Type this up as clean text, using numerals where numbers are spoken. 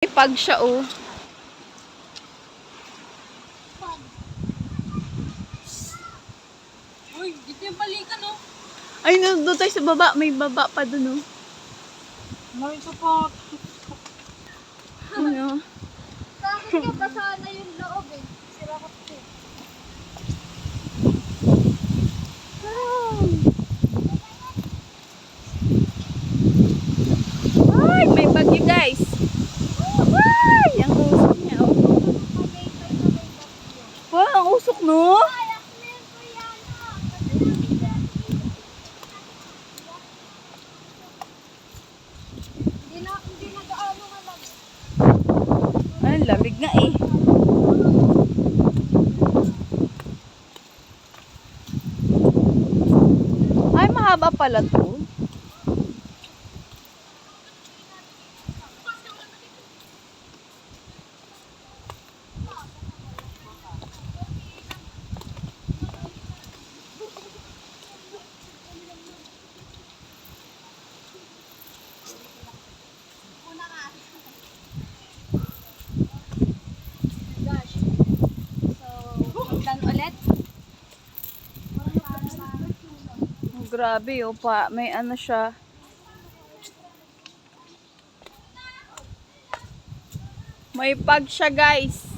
Pag siya, oh. Uy, dito yung balikan, oh. Ay, doon tayo sa baba. May baba pa dun, oh. May support. Ano? Sa akin ka, basa na yung loob eh. Sira ko ito. Ay, may bagyo, guys. Ay, ang usok niya, oh. Wow, ang usok, no? Hindi na gaano nga lang. Ay, lamig nga, eh. Ay, mahaba pala to. Gosh. So, dan ulit. Oh, grabe, oh, pa. May ano siya. May pag siya, guys.